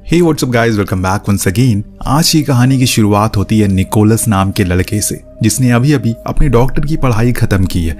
हे what's up guys, welcome back once again. आज की कहानी की शुरुआत होती है निकोलस नाम के लड़के से, जिसने अभी अभी अपनी डॉक्टर की पढ़ाई खत्म की है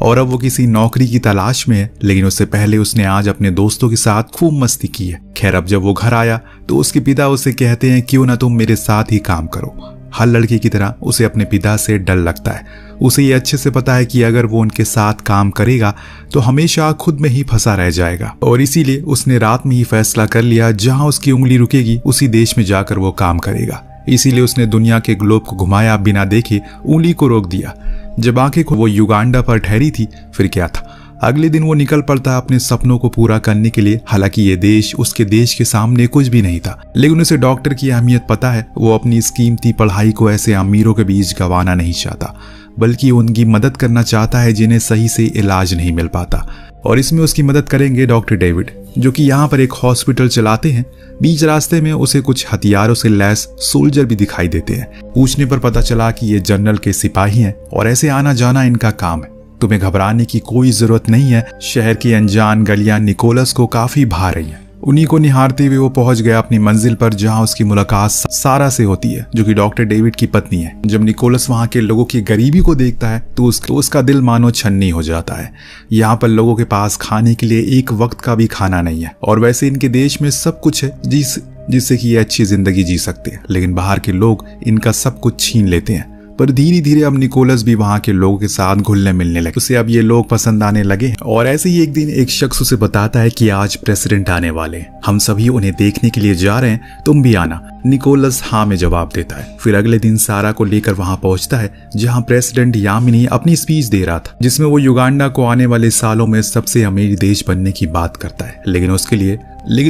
और अब वो किसी नौकरी की तलाश में है। लेकिन उससे पहले उसने आज अपने दोस्तों के साथ खूब मस्ती की है। खैर, अब जब वो घर आया तो उसके पिता उसे कहते हैं क्यों ना तुम मेरे साथ ही काम करो। हर लड़के की तरह उसे अपने पिता से डर लगता है। उसे ये अच्छे से पता है कि अगर वो उनके साथ काम करेगा तो हमेशा खुद में ही फंसा रह जाएगा, और इसीलिए उसने रात में ही फैसला कर लिया जहां उसकी उंगली रुकेगी उसी देश में जाकर वो काम करेगा। इसीलिए उसने दुनिया के ग्लोब को घुमाया, बिना देखे उंगली को रोक दिया। जब आंखें वो युगांडा पर ठहरी थी, फिर क्या था। अगले दिन वो निकल पड़ता है अपने सपनों को पूरा करने के लिए। हालांकि ये देश उसके देश के सामने कुछ भी नहीं था, लेकिन उसे डॉक्टर की अहमियत पता है। वो अपनी इस कीमती पढ़ाई को ऐसे अमीरों के बीच गंवाना नहीं चाहता, बल्कि उनकी मदद करना चाहता है जिन्हें सही से इलाज नहीं मिल पाता। और इसमें उसकी मदद करेंगे डॉक्टर डेविड, जो कि यहाँ पर एक हॉस्पिटल चलाते हैं। बीच रास्ते में उसे कुछ हथियारों से लैस सोल्जर भी दिखाई देते हैं। पूछने पर पता चला कि ये जनरल के सिपाही हैं और ऐसे आना जाना इनका काम है। तुम्हें घबराने की कोई जरूरत नहीं है। शहर की अनजान गलियां निकोलस को काफी भा रही हैं। उन्हीं को निहारते हुए वो पहुंच गया अपनी मंजिल पर, जहां उसकी मुलाकात सारा से होती है, जो कि डॉक्टर डेविड की पत्नी है। जब निकोलस वहां के लोगों की गरीबी को देखता है तो उसका दिल मानो छन्नी हो जाता है। यहाँ पर लोगों के पास खाने के लिए एक वक्त का भी खाना नहीं है, और वैसे इनके देश में सब कुछ है जिससे कि ये अच्छी जिंदगी जी सकते हैं। लेकिन बाहर के लोग इनका सब कुछ छीन लेते हैं। पर धीरे धीरे अब निकोलस भी वहां के लोगों के साथ घुलने मिलने लगे। उसे अब ये लोग पसंद आने लगे। और ऐसे ही एक दिन एक शख्स उसे बताता है कि आज प्रेसिडेंट आने वाले हैं, हम सभी उन्हें देखने के लिए जा रहे हैं, तुम भी आना। निकोलस हाँ में जवाब देता है। फिर अगले दिन सारा को लेकर वहां पहुंचता है, जहां प्रेसिडेंट यामिनी अपनी स्पीच दे रहा था, जिसमें वो युगांडा को आने वाले सालों में सबसे अमीर देश बनने की बात करता है। लेकिन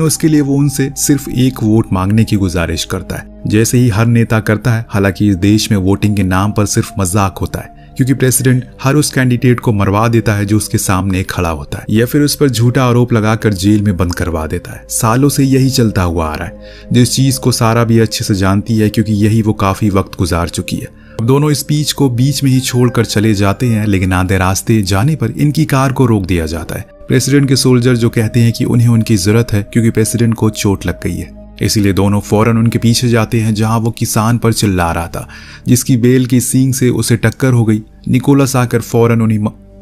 उसके लिए वो उनसे सिर्फ एक वोट मांगने की गुजारिश करता है, जैसे ही हर नेता करता है। हालांकि इस देश में वोटिंग के नाम पर सिर्फ मजाक होता है, क्योंकि प्रेसिडेंट हर उस कैंडिडेट को मरवा देता है जो उसके सामने खड़ा होता है, या फिर उस पर झूठा आरोप लगाकर जेल में बंद करवा देता है। सालों से यही चलता हुआ आ रहा है, जिस चीज को सारा भी अच्छे से जानती है, क्योंकि यही वो काफी वक्त गुजार चुकी है। दोनों स्पीच को बीच में ही छोड़कर चले जाते हैं, लेकिन आधे रास्ते जाने पर इनकी कार को रोक दिया जाता है। प्रेसिडेंट के सोल्जर जो कहते हैं कि उन्हें उनकी जरूरत है, क्योंकि प्रेसिडेंट को चोट लग गई है। इसीलिए दोनों फौरन उनके पीछे जाते हैं, जहां वो किसान पर चिल्ला रहा था, जिसकी बेल की सींग से उसे टक्कर हो गई। निकोलस आकर फौरन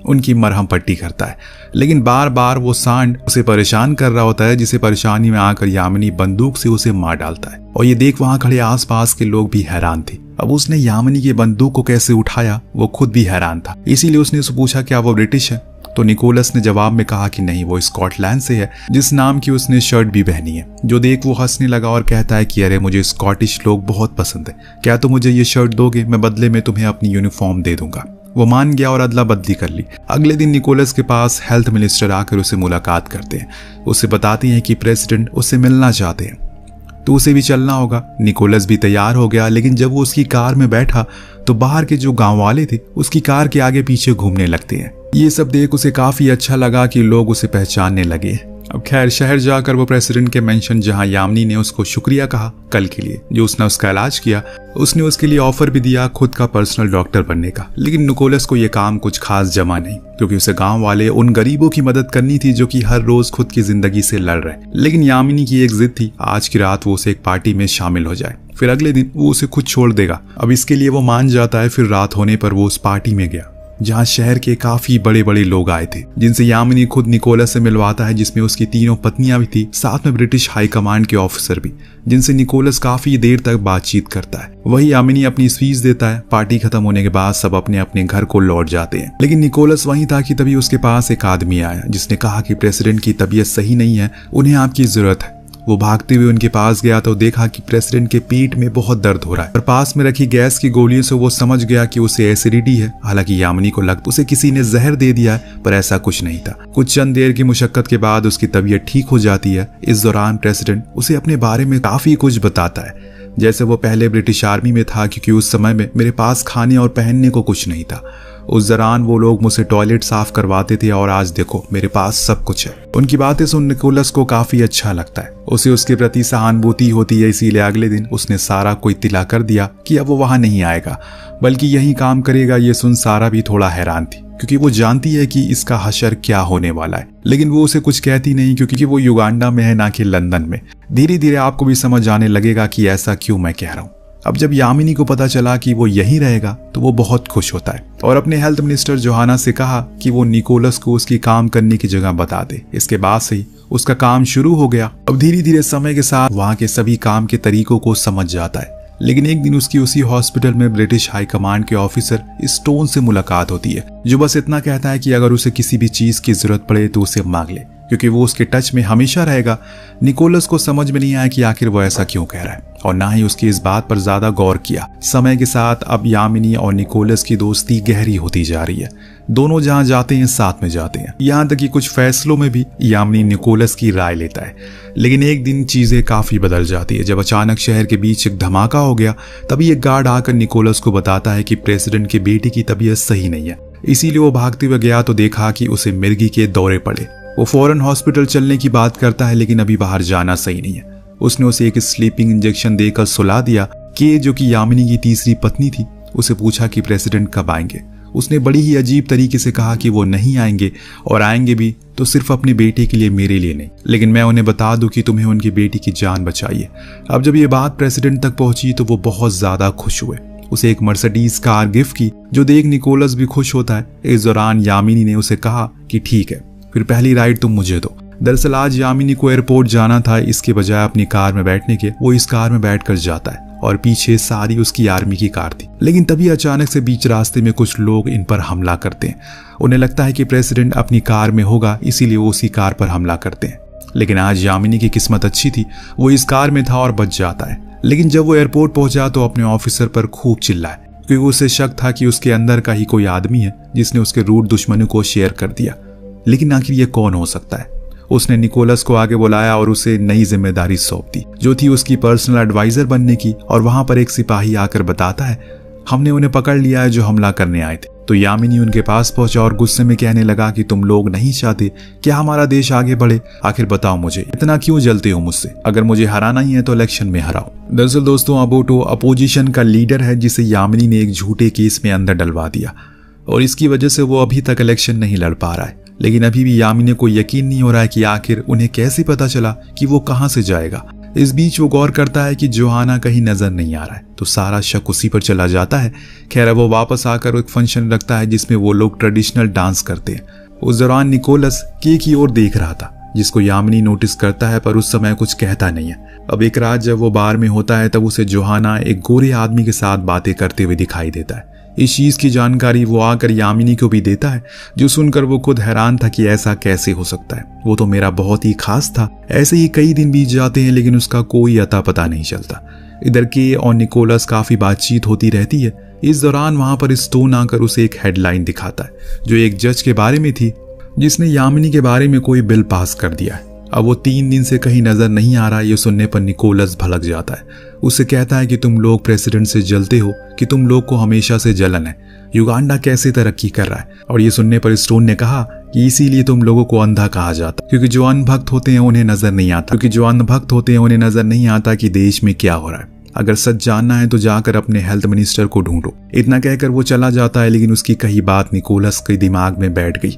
उनकी मरहम पट्टी करता है, लेकिन बार बार वो सांड उसे परेशान कर रहा होता है, जिसे परेशानी में आकर यामिनी बंदूक से उसे मार डालता है। और ये देख वहां खड़े आसपास के लोग भी हैरान थे। अब उसने यामिनी की बंदूक को कैसे उठाया, वो खुद भी हैरान था। इसीलिए उसने उससे पूछा क्या वो ब्रिटिश है, तो निकोलस ने जवाब में कहा कि नहीं, वो स्कॉटलैंड से है, जिस नाम की उसने शर्ट भी पहनी है। जो देख वो हंसने लगा और कहता है कि अरे मुझे स्कॉटिश लोग बहुत पसंद है, क्या तुम मुझे ये शर्ट दोगे, मैं बदले में तुम्हें अपनी यूनिफॉर्म दे दूंगा। वो मान गया और अदला बदली कर ली। अगले दिन निकोलस के पास हेल्थ मिनिस्टर आकर उसे मुलाकात करते हैं। उसे बताते हैं कि प्रेसिडेंट उससे मिलना चाहते हैं, तो उसे भी चलना होगा। निकोलस भी तैयार हो गया, लेकिन जब वो उसकी कार में बैठा तो बाहर के जो गांव वाले थे उसकी कार के आगे पीछे घूमने लगते हैं। ये सब देख उसे काफी अच्छा लगा कि लोग उसे पहचानने लगे। अब खैर, शहर जाकर वो प्रेसिडेंट के मेंशन, जहां यामिनी ने उसको शुक्रिया कहा कल के लिए जो उसने उसका इलाज किया, उसने उसके लिए ऑफर भी दिया खुद का पर्सनल डॉक्टर बनने का। लेकिन निकोलस को ये काम कुछ खास जमा नहीं, क्योंकि उसे गांव वाले उन गरीबों की मदद करनी थी जो कि हर रोज खुद की जिंदगी से लड़ रहे। लेकिन यामिनी की एक जिद थी, आज की रात वो उसे एक पार्टी में शामिल हो जाए, फिर अगले दिन वो उसे खुद छोड़ देगा। अब इसके लिए वो मान जाता है। फिर रात होने पर वो उस पार्टी में गया, जहां शहर के काफी बड़े बड़े लोग आए थे, जिनसे यामिनी खुद निकोलस से मिलवाता है, जिसमें उसकी तीनों पत्नियां भी थी, साथ में ब्रिटिश हाई कमांड के ऑफिसर भी, जिनसे निकोलस काफी देर तक बातचीत करता है। वही यामिनी अपनी स्पीच देता है। पार्टी खत्म होने के बाद सब अपने अपने घर को लौट जाते हैं, लेकिन निकोलस वहीं था कि तभी उसके पास एक आदमी आया, जिसने कहा कि प्रेसिडेंट की तबीयत सही नहीं है, उन्हें आपकी जरूरत है। वो भागते हुए उनके पास गया तो देखा कि प्रेसिडेंट के पेट में बहुत दर्द हो रहा है, और पास में रखी गैस की गोलियों से वो समझ गया कि उसे एसिडिटी है। हालांकि यामिनी को लगता उसे किसी ने जहर दे दिया है, पर ऐसा कुछ नहीं था। कुछ चंद देर की मुशक्कत के बाद उसकी तबीयत ठीक हो जाती है। इस दौरान प्रेसिडेंट उसे अपने बारे में काफी कुछ बताता है, जैसे वो पहले ब्रिटिश आर्मी में था, क्योंकि उस समय में मेरे पास खाने और पहनने को कुछ नहीं था। उस दौरान वो लोग मुझसे टॉयलेट साफ करवाते थे, और आज देखो मेरे पास सब कुछ है। उनकी बातें सुन निकोलस को काफी अच्छा लगता है। उसे उसके प्रति सहानुभूति होती है। इसीलिए अगले दिन उसने सारा को इत्तिला कर दिया कि अब वो वहां नहीं आएगा, बल्कि यही काम करेगा। ये सुन सारा भी थोड़ा हैरान थी, क्योंकि वो जानती है कि इसका हशर क्या होने वाला है, लेकिन वो उसे कुछ कहती नहीं क्योंकि वो युगांडा में है ना कि लंदन में। धीरे धीरे आपको भी समझ आने लगेगा कि ऐसा क्यों मैं कह रहा हूँ। अब जब यामिनी को पता चला कि वो यहीं रहेगा तो वो बहुत खुश होता है और अपने हेल्थ मिनिस्टर जोहाना से कहा कि वो निकोलस को उसकी काम करने की जगह बता दे। इसके बाद से ही उसका काम शुरू हो गया। अब धीरे धीरे समय के साथ वहाँ के सभी काम के तरीकों को समझ जाता है। लेकिन एक दिन उसकी उसी हॉस्पिटल में ब्रिटिश हाई कमांड के ऑफिसर स्टोन से मुलाकात होती है, जो बस इतना कहता है कि अगर उसे किसी भी चीज की जरूरत पड़े तो उसे मांग ले, क्योंकि वो उसके टच में हमेशा रहेगा। निकोलस को समझ में नहीं आया कि आखिर वो ऐसा क्यों कह रहा है और ना ही उसकी इस बात पर ज्यादा गौर किया। समय के साथ अब यामिनी और निकोलस की दोस्ती गहरी होती जा रही है। दोनों जहां जाते हैं साथ में जाते हैं, यहाँ तक कि कुछ फैसलों में भी यामिनी निकोलस की राय लेता है। लेकिन एक दिन चीजें काफी बदल जाती है। जब अचानक शहर के बीच एक धमाका हो गया, तभी एक गार्ड आकर निकोलस को बताता है कि प्रेसिडेंट की बेटी की तबीयत सही नहीं है। इसीलिए वो भागते हुए गया तो देखा कि उसे मिर्गी के दौरे पड़े। वो फौरन हॉस्पिटल चलने की बात करता है, लेकिन अभी बाहर जाना सही नहीं है। उसने उसे एक स्लीपिंग इंजेक्शन देकर सुला दिया। के जो कि यामिनी की तीसरी पत्नी थी, उसे पूछा कि प्रेसिडेंट कब आएंगे। उसने बड़ी ही अजीब तरीके से कहा कि वो नहीं आएंगे और आएंगे भी तो सिर्फ अपनी बेटी के लिए, मेरे लिए नहीं। लेकिन मैं उन्हें बता दूं कि तुम्हें उनकी बेटी की जान बचाई है। अब जब ये बात प्रेसिडेंट तक पहुंची तो वो बहुत ज्यादा खुश हुए। उसे एक मर्सिडीज कार गिफ्ट की, जो देख निकोलस भी खुश होता है। इस दौरान यामिनी ने उसे कहा कि ठीक है, फिर पहली राइड तुम मुझे दो। दरअसल आज यामिनी को एयरपोर्ट जाना था, इसके बजाय अपनी कार में बैठने के वो इस कार में बैठकर जाता है और पीछे सारी उसकी आर्मी की कार थी। लेकिन तभी अचानक से बीच रास्ते में कुछ लोग इन पर हमला करते हैं। उन्हें लगता है कि प्रेसिडेंट अपनी कार में होगा, इसीलिए वो उसी कार पर हमला करते हैं। लेकिन आज यामिनी की किस्मत अच्छी थी, वो इस कार में था और बच जाता है। लेकिन जब वो एयरपोर्ट पहुंचा तो अपने ऑफिसर पर खूब चिल्लाए, क्योंकि उसे शक था कि उसके अंदर का ही कोई आदमी है जिसने उसके रूट दुश्मनों को शेयर कर दिया। लेकिन आखिर ये कौन हो सकता है? उसने निकोलस को आगे बुलाया और उसे नई जिम्मेदारी सौंप दी, जो थी उसकी पर्सनल एडवाइजर बनने की। और वहां पर एक सिपाही आकर बताता है, हमने उन्हें पकड़ लिया है जो हमला करने आए थे। तो यामिनी उनके पास पहुंचा और गुस्से में कहने लगा कि तुम लोग नहीं चाहते क्या हमारा देश आगे बढ़े? आखिर बताओ मुझे, इतना क्यों जलते हो मुझसे? अगर मुझे हराना ही है तो इलेक्शन में हराओ। दरअसल दोस्तों, अबोटो अपोजिशन का लीडर है, जिसे यामिनी ने एक झूठे केस में अंदर डलवा दिया और इसकी वजह से वो अभी तक इलेक्शन नहीं लड़ पा रहा है। लेकिन अभी भी यामिनी को यकीन नहीं हो रहा है कि आखिर उन्हें कैसे पता चला कि वो कहां से जाएगा। इस बीच वो गौर करता है कि जोहाना कहीं नजर नहीं आ रहा है, तो सारा शक उसी पर चला जाता है। खैर, वो वापस आकर एक फंक्शन रखता है जिसमें वो लोग ट्रेडिशनल डांस करते हैं। उस दौरान निकोलस के की ओर देख रहा था, जिसको यामिनी नोटिस करता है, पर उस समय कुछ कहता नहीं है। अब एक रात जब वो बार में होता है तब उसे जोहाना एक गोरे आदमी के साथ बातें करते हुए दिखाई देता है। इस चीज की जानकारी वो आकर यामिनी को भी देता है, जो सुनकर वो खुद हैरान था कि ऐसा कैसे हो सकता है। वो तो मेरा बहुत ही खास था। ऐसे ही कई दिन बीत जाते हैं लेकिन उसका कोई अता पता नहीं चलता। इधर के और निकोलस काफी बातचीत होती रहती है। इस दौरान वहां पर स्टोन आकर उसे एक हेडलाइन दिखाता है, जो एक जज के बारे में थी जिसने यामिनी के बारे में कोई बिल पास कर दिया है। अब वो 3 दिन से कहीं नजर नहीं आ रहा। ये सुनने पर निकोलस भड़क जाता है। उससे कहता है कि तुम लोग प्रेसिडेंट से जलते हो, कि तुम लोग को हमेशा से जलन है। युगांडा कैसे तरक्की कर रहा है? और ये सुनने पर स्टोन ने कहा कि इसीलिए तुम लोगों को अंधा कहा जाता, क्योंकि जो अनभक्त होते हैं उन्हें नजर नहीं आता कि देश में क्या हो रहा है। अगर सच जानना है तो जाकर अपने हेल्थ मिनिस्टर को ढूंढो। इतना कहकर वो चला जाता है, लेकिन उसकी कही बात निकोलस के दिमाग में बैठ गई।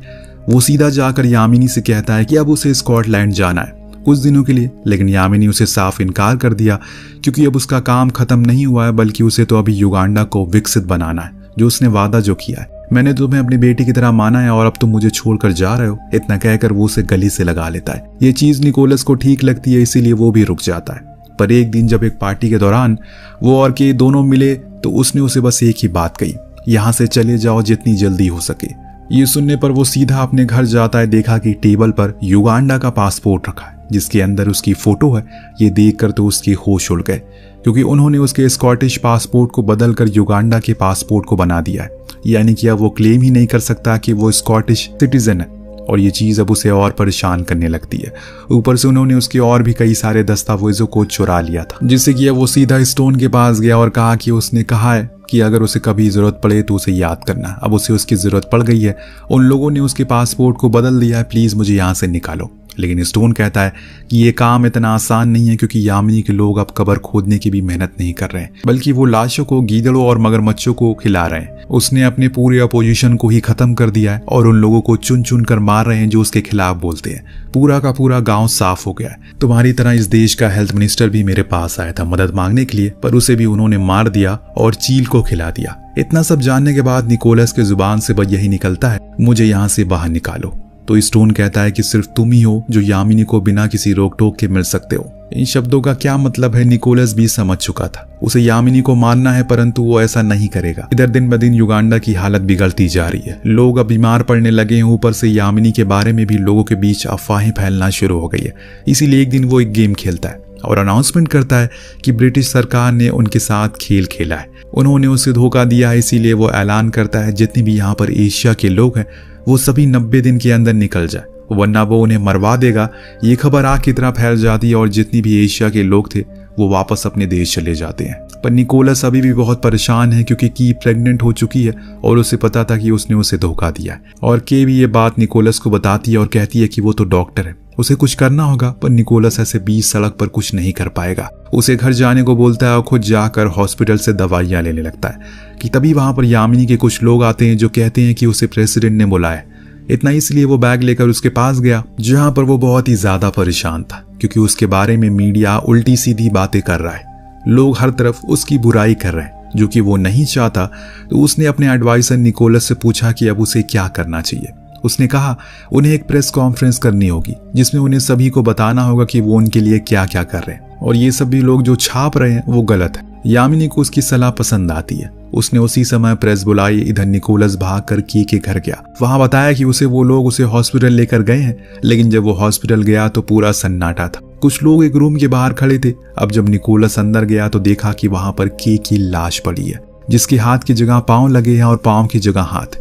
वो सीधा जाकर यामिनी से कहता है कि अब उसे स्कॉटलैंड जाना है कुछ दिनों के लिए। लेकिन यामिनी उसे साफ इनकार कर दिया, क्योंकि अब उसका काम खत्म नहीं हुआ है, बल्कि उसे तो अभी युगांडा को विकसित बनाना है, जो उसने वादा जो किया है। मैंने तुम्हें अपनी बेटी की तरह माना है और अब तुम मुझे छोड़कर जा रहे हो। इतना कहकर वो उसे गली से लगा लेता है। ये चीज निकोलस को ठीक लगती है, इसीलिए वो भी रुक जाता है। पर एक दिन जब एक पार्टी के दौरान वो और के दोनों मिले तो उसने उसे बस एक ही बात कही, यहाँ से चले जाओ जितनी जल्दी हो सके। ये सुनने पर वो सीधा अपने घर जाता है। देखा कि टेबल पर युगांडा का पासपोर्ट रखा है, जिसके अंदर उसकी फोटो है। ये देखकर तो उसके होश उड़ गए, क्योंकि उन्होंने उसके स्कॉटिश पासपोर्ट को बदलकर युगांडा के पासपोर्ट को बना दिया है। यानी कि अब वो क्लेम ही नहीं कर सकता कि वो स्कॉटिश सिटीजन है। और ये चीज अब उसे और परेशान करने लगती है। ऊपर से उन्होंने उसके और भी कई सारे दस्तावेजों को चुरा लिया था, जिससे कि अब वो सीधा स्टोन के पास गया और कहा कि उसने कहा है कि अगर उसे कभी जरूरत पड़े तो उसे याद करना। अब उसे उसकी जरूरत पड़ गई है। उन लोगों ने उसके पासपोर्ट को बदल दिया है, प्लीज मुझे यहाँ से निकालो। लेकिन स्टोन कहता है कि ये काम इतना आसान नहीं है, क्योंकि यामिनी के लोग अब कब्र खोदने की भी मेहनत नहीं कर रहे हैं, बल्कि वो लाशों को गीदड़ों और मगरमच्छों को खिला रहे हैं। उसने अपने पूरे अपोजिशन को ही खत्म कर दिया है और उन लोगों को चुन चुन कर मार रहे हैं जो उसके खिलाफ बोलते हैं। पूरा का पूरा गांव साफ हो गया है। तुम्हारी तरह इस देश का हेल्थ मिनिस्टर भी मेरे पास आया था मदद मांगने के लिए, पर उसे भी उन्होंने मार दिया और चील को खिला दिया। इतना सब जानने के बाद निकोलस के जुबान से बस यही निकलता है, मुझे यहाँ से बाहर निकालो। तो स्टोन कहता है कि सिर्फ तुम ही हो जो यामिनी को बिना किसी रोक टोक के मिल सकते हो। इन शब्दों का क्या मतलब है निकोलस भी समझ चुका था। उसे यामिनी को मारना है, परंतु वो ऐसा नहीं करेगा। इधर दिन ब दिन युगांडा की हालत बिगड़ती जा रही है। लोग अब बीमार पड़ने लगे हैं, ऊपर से यामिनी के बारे में भी लोगों के बीच अफवाहें फैलना शुरू हो गई है। इसीलिए एक दिन वो एक गेम खेलता है और अनाउंसमेंट करता है कि ब्रिटिश सरकार ने उनके साथ खेल खेला है, उन्होंने उसे धोखा दिया है। इसीलिए वो ऐलान करता है जितने भी यहाँ पर एशिया के लोग हैं वो सभी 90 दिन के अंदर निकल जाए, वरना वो उन्हें मरवा देगा। ये खबर आग की तरह फैल जाती है और जितनी भी एशिया के लोग थे वो वापस अपने देश चले जाते हैं। पर निकोलस अभी भी बहुत परेशान है, क्योंकि की प्रेग्नेंट हो चुकी है और उसे पता था कि उसने उसे धोखा दिया है। और के भी ये बात निकोलस को बताती है और कहती है कि वो तो डॉक्टर है, उसे कुछ करना होगा। पर निकोलस ऐसे 20 सड़क पर कुछ नहीं कर पाएगा। उसे घर जाने को बोलता है और खुद जाकर हॉस्पिटल से दवाइयां लेने लगता है कि तभी वहां पर यामिनी के कुछ लोग आते हैं जो कहते हैं कि उसे प्रेसिडेंट ने बुलाया। इतना इसलिए वो बैग लेकर उसके पास गया, जहां पर वो बहुत ही ज्यादा परेशान था, क्योंकि उसके बारे में मीडिया उल्टी सीधी बातें कर रहा है। लोग हर तरफ उसकी बुराई कर रहे हैं, जो कि वो नहीं चाहता। तो उसने अपने एडवाइजर निकोलस से पूछा कि अब उसे क्या करना चाहिए। उसने कहा उन्हें एक प्रेस कॉन्फ्रेंस करनी होगी, जिसमें उन्हें सभी को बताना होगा कि वो उनके लिए क्या क्या कर रहे हैं और ये सभी लोग जो छाप रहे हैं वो गलत है। यामिनी को उसकी सलाह पसंद आती है। उसने उसी समय प्रेस बुलाई। इधर निकोलस भागकर की के घर गया। वहां बताया कि वो लोग उसे हॉस्पिटल लेकर गए हैं, लेकिन जब वो हॉस्पिटल गया तो पूरा सन्नाटा था। कुछ लोग एक रूम के बाहर खड़े थे। अब जब निकोलस अंदर गया तो देखा कि वहां पर के की लाश पड़ी है, जिसके हाथ की जगह पांव लगे हैं और पांव की जगह हाथ।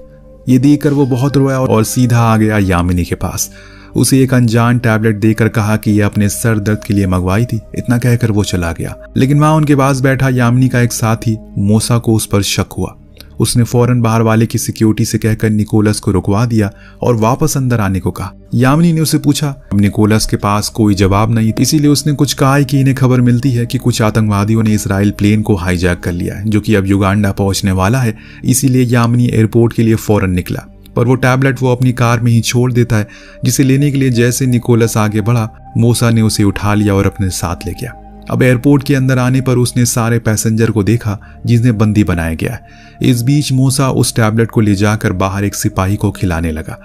ये देखकर वो बहुत रोया और सीधा आ गया यामिनी के पास। उसे एक अनजान टैबलेट देकर कहा कि यह अपने सर दर्द के लिए मंगवाई थी। इतना कहकर वो चला गया। लेकिन वहां उनके पास बैठा यामिनी का एक साथी मोसा को उस पर शक हुआ। उसने फौरन बाहर वाले की सिक्योरिटी से कहकर निकोलस को रुकवा दिया और वापस अंदर आने को कहा। यामिनी ने उसे पूछा। अब निकोलस के पास कोई जवाब नहीं, इसीलिए उसने कुछ कहा कि इन्हें खबर मिलती है कि कुछ आतंकवादियों ने इजराइल प्लेन को हाईजैक कर लिया है, जो कि अब युगांडा पहुंचने वाला है। इसीलिए यामिनी एयरपोर्ट के लिए फौरन निकला, पर वो टैबलेट वो अपनी कार में ही छोड़ देता है, जिसे लेने के लिए जैसे निकोलस आगे बढ़ा, मोसा ने उसे उठा लिया और अपने साथ ले गया। अब एयरपोर्ट के अंदर आने पर उसने सारे पैसेंजर को देखा जिन्हें बंदी बनाया गया है। इस बीच मोसा उस टैबलेट को ले जाकर बाहर एक सिपाही को खिलाने लगा,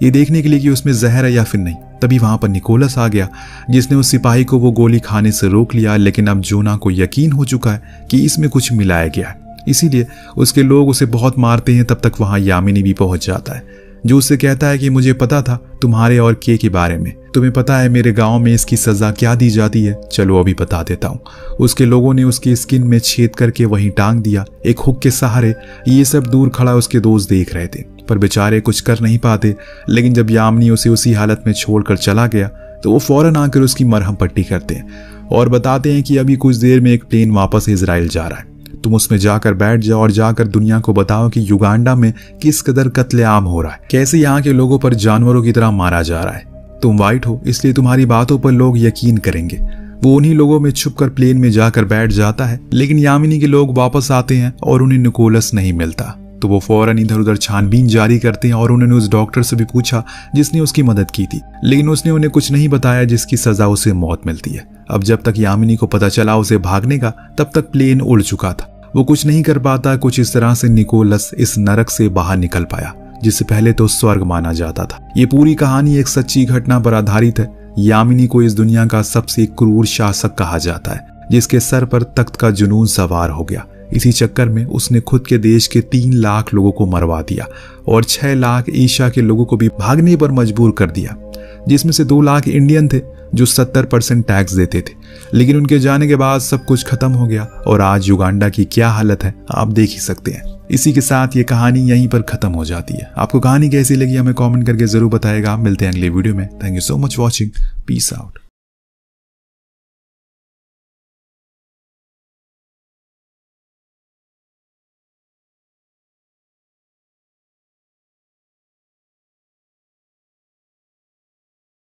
ये देखने के लिए कि उसमें जहर है या फिर नहीं। तभी वहां पर निकोलस आ गया, जिसने उस सिपाही को वो गोली खाने से रोक लिया। लेकिन अब जोना को यकीन हो चुका है कि इसमें कुछ मिलाया गया है, इसीलिए उसके लोग उसे बहुत मारते हैं। तब तक वहां यामिनी भी पहुंच जाता है, जो उससे कहता है कि मुझे पता था तुम्हारे और के बारे में। तुम्हें पता है मेरे गांव में इसकी सजा क्या दी जाती है? चलो अभी बता देता हूँ। उसके लोगों ने उसकी स्किन में छेद करके वहीं टांग दिया, एक हुक के सहारे। ये सब दूर खड़ा उसके दोस्त देख रहे थे, पर बेचारे कुछ कर नहीं पाते। लेकिन जब यामिनी उसे उसी हालत में छोड़कर चला गया तो वो फौरन आकर उसकी मरहम पट्टी करते हैं और बताते हैं कि अभी कुछ देर में एक प्लेन वापस इजराइल जा रहा है। तुम उसमें जाकर बैठ जाओ और जाकर दुनिया को बताओ कि युगांडा में किस कदर कत्लेआम हो रहा है, कैसे यहाँ के लोगों पर जानवरों की तरह मारा जा रहा है। तुम वाइट हो, इसलिए तुम्हारी बातों पर लोग यकीन करेंगे। वो उन्हीं लोगों में छुपकर प्लेन में जाकर बैठ जाता है। लेकिन यामिनी के लोग वापस आते हैं और उन्हें निकोलस नहीं मिलता, तो वो फौरन इधर उधर छानबीन जारी करते हैं और उन्होंने उस डॉक्टर से भी पूछा जिसने उसकी मदद की थी, लेकिन उसने उन्हें कुछ नहीं बताया, जिसकी सजा उसे मौत मिलती है। अब जब तक यामिनी को पता चला उसे भागने का, तब तक प्लेन उड़ चुका था। वो कुछ नहीं कर पाता। कुछ इस तरह से निकोलस इस नरक से बाहर निकल पाया, जिसे पहले तो स्वर्ग माना जाता था। ये पूरी कहानी एक सच्ची घटना पर आधारित है। यामिनी को इस दुनिया का सबसे क्रूर शासक कहा जाता है, जिसके सर पर तख्त का जुनून सवार हो गया। इसी चक्कर में उसने खुद के देश के 3 लाख लोगों को मरवा दिया और 6 लाख एशिया के लोगों को भी भागने पर मजबूर कर दिया, जिसमें से 2 लाख इंडियन थे जो 70% टैक्स देते थे। लेकिन उनके जाने के बाद सब कुछ खत्म हो गया और आज युगांडा की क्या हालत है आप देख ही सकते हैं। इसी के साथ ये कहानी यहीं पर खत्म हो जाती है। आपको कहानी कैसी लगी हमें कमेंट करके जरूर बताएगा। मिलते हैं अगले वीडियो में। Thank you so much watching. Peace out.